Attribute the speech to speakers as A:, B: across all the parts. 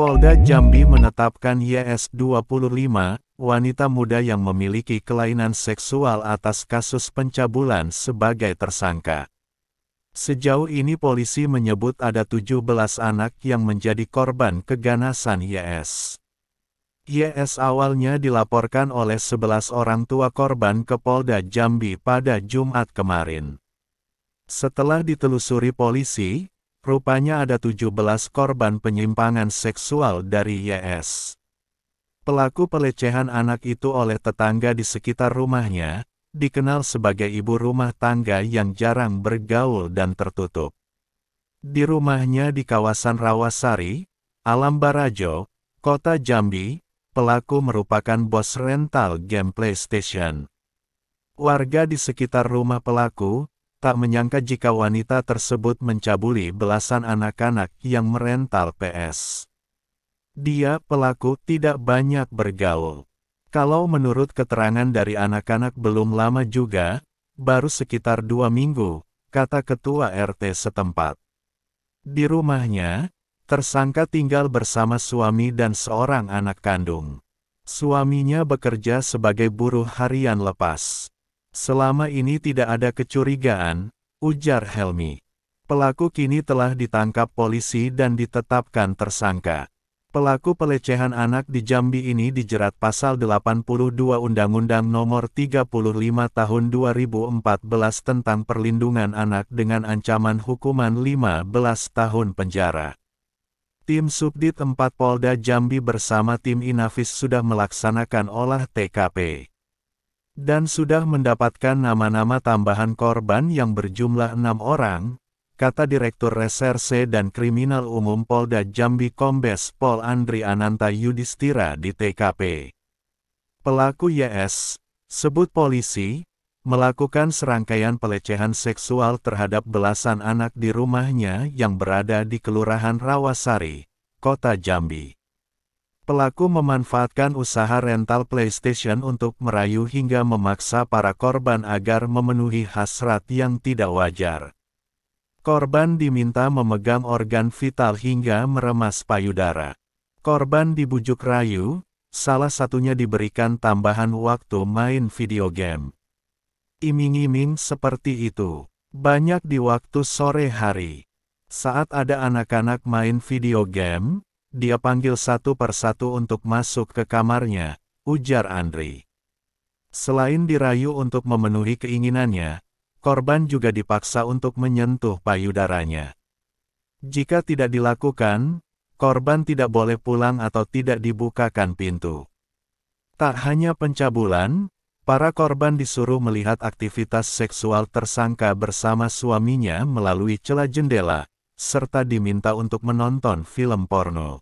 A: Polda Jambi menetapkan YS 25, wanita muda yang memiliki kelainan seksual atas kasus pencabulan sebagai tersangka. Sejauh ini polisi menyebut ada 17 anak yang menjadi korban keganasan YS. YS awalnya dilaporkan oleh 11 orang tua korban ke Polda Jambi pada Jumat kemarin. Setelah ditelusuri polisi, rupanya ada 17 korban penyimpangan seksual dari YS. Pelaku pelecehan anak itu oleh tetangga di sekitar rumahnya, dikenal sebagai ibu rumah tangga yang jarang bergaul dan tertutup. Di rumahnya di kawasan Rawasari, Alam Barajo, Kota Jambi, pelaku merupakan bos rental game PlayStation. Warga di sekitar rumah pelaku tak menyangka jika wanita tersebut mencabuli belasan anak-anak yang merental PS. Dia, pelaku, tidak banyak bergaul. Kalau menurut keterangan dari anak-anak belum lama juga, baru sekitar 2 minggu, kata ketua RT setempat. Di rumahnya, tersangka tinggal bersama suami dan seorang anak kandung. Suaminya bekerja sebagai buruh harian lepas. Selama ini tidak ada kecurigaan, ujar Helmi. Pelaku kini telah ditangkap polisi dan ditetapkan tersangka. Pelaku pelecehan anak di Jambi ini dijerat pasal 82 Undang-Undang Nomor 35 Tahun 2014 tentang perlindungan anak dengan ancaman hukuman 15 tahun penjara. Tim Subdit 4 Polda Jambi bersama tim Inafis sudah melaksanakan olah TKP. Dan sudah mendapatkan nama-nama tambahan korban yang berjumlah 6 orang, kata Direktur Reserse dan Kriminal Umum Polda Jambi Kombes Pol Andri Ananta Yudhistira di TKP. Pelaku YS, sebut polisi, melakukan serangkaian pelecehan seksual terhadap belasan anak di rumahnya yang berada di Kelurahan Rawasari, Kota Jambi. Pelaku memanfaatkan usaha rental PlayStation untuk merayu hingga memaksa para korban agar memenuhi hasrat yang tidak wajar. Korban diminta memegang organ vital hingga meremas payudara. Korban dibujuk rayu, salah satunya diberikan tambahan waktu main video game. Iming-iming seperti itu, banyak di waktu sore hari. Saat ada anak-anak main video game, dia panggil satu persatu untuk masuk ke kamarnya, ujar Andri. Selain dirayu untuk memenuhi keinginannya, korban juga dipaksa untuk menyentuh payudaranya. Jika tidak dilakukan, korban tidak boleh pulang atau tidak dibukakan pintu. Tak hanya pencabulan, para korban disuruh melihat aktivitas seksual tersangka bersama suaminya melalui celah jendela, serta diminta untuk menonton film porno.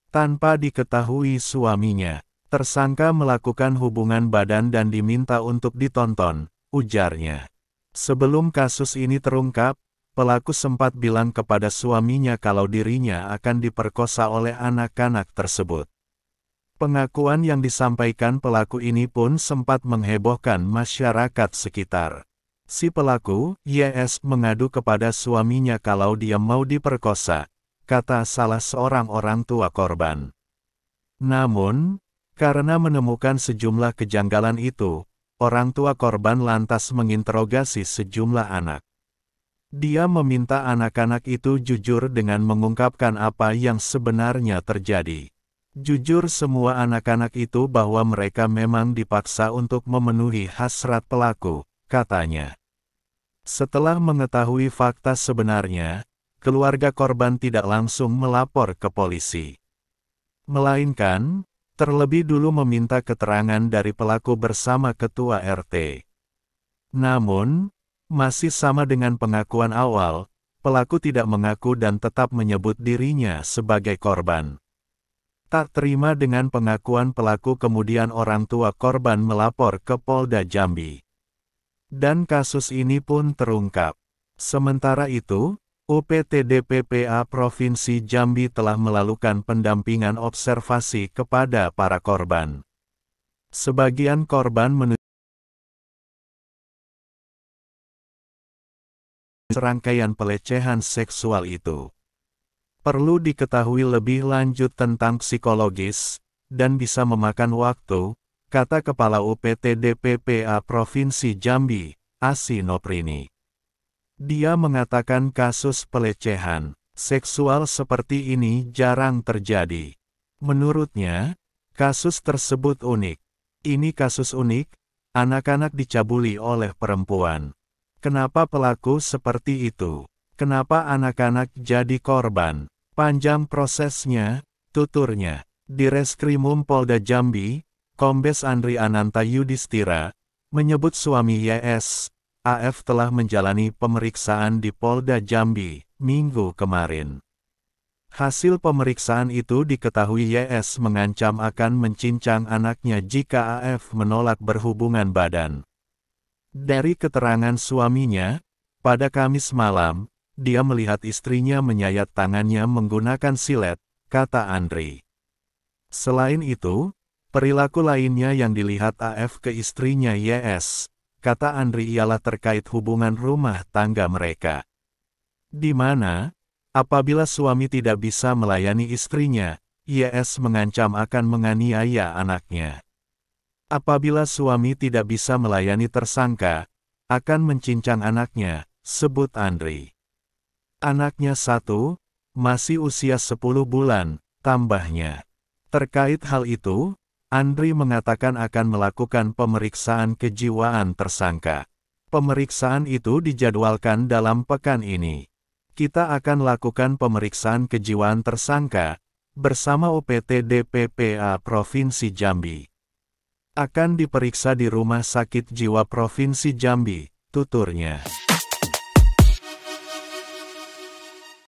A: Tanpa diketahui suaminya, tersangka melakukan hubungan badan dan diminta untuk ditonton, ujarnya. Sebelum kasus ini terungkap, pelaku sempat bilang kepada suaminya kalau dirinya akan diperkosa oleh anak-anak tersebut. Pengakuan yang disampaikan pelaku ini pun sempat menghebohkan masyarakat sekitar. Si pelaku, YS, mengadu kepada suaminya kalau dia mau diperkosa, kata salah seorang orang tua korban. Namun, karena menemukan sejumlah kejanggalan itu, orang tua korban lantas menginterogasi sejumlah anak. Dia meminta anak-anak itu jujur dengan mengungkapkan apa yang sebenarnya terjadi. Jujur semua anak-anak itu bahwa mereka memang dipaksa untuk memenuhi hasrat pelaku, katanya. Setelah mengetahui fakta sebenarnya, keluarga korban tidak langsung melapor ke polisi. Melainkan, terlebih dulu meminta keterangan dari pelaku bersama ketua RT. Namun, masih sama dengan pengakuan awal, pelaku tidak mengaku dan tetap menyebut dirinya sebagai korban. Tak terima dengan pengakuan pelaku, kemudian orang tua korban melapor ke Polda Jambi. Dan kasus ini pun terungkap. Sementara itu, UPTD-PPA Provinsi Jambi telah melakukan pendampingan observasi kepada para korban. Sebagian korban menunjukkan serangkaian pelecehan seksual itu. Perlu diketahui lebih lanjut tentang psikologis, dan bisa memakan waktu, kata Kepala UPT-DPPA Provinsi Jambi, Asi Noprini. Dia mengatakan kasus pelecehan seksual seperti ini jarang terjadi. Menurutnya, kasus tersebut unik. Ini kasus unik, anak-anak dicabuli oleh perempuan. Kenapa pelaku seperti itu? Kenapa anak-anak jadi korban? Panjang prosesnya, tuturnya. Di Reskrimum Polda Jambi, Kombes Andri Ananta Yudhistira, menyebut suami YS, AF telah menjalani pemeriksaan di Polda Jambi, Minggu kemarin. Hasil pemeriksaan itu diketahui YS mengancam akan mencincang anaknya jika AF menolak berhubungan badan. Dari keterangan suaminya, pada Kamis malam, dia melihat istrinya menyayat tangannya menggunakan silet, kata Andri. Selain itu, perilaku lainnya yang dilihat AF ke istrinya YS, kata Andri ialah terkait hubungan rumah tangga mereka. Di mana, apabila suami tidak bisa melayani istrinya, YS mengancam akan menganiaya anaknya. Apabila suami tidak bisa melayani tersangka, akan mencincang anaknya, sebut Andri. Anaknya satu, masih usia 10 bulan, tambahnya. Terkait hal itu, Andri mengatakan akan melakukan pemeriksaan kejiwaan tersangka. Pemeriksaan itu dijadwalkan dalam pekan ini. Kita akan lakukan pemeriksaan kejiwaan tersangka, bersama UPT-DPPA Provinsi Jambi. Akan diperiksa di Rumah Sakit Jiwa Provinsi Jambi, tuturnya.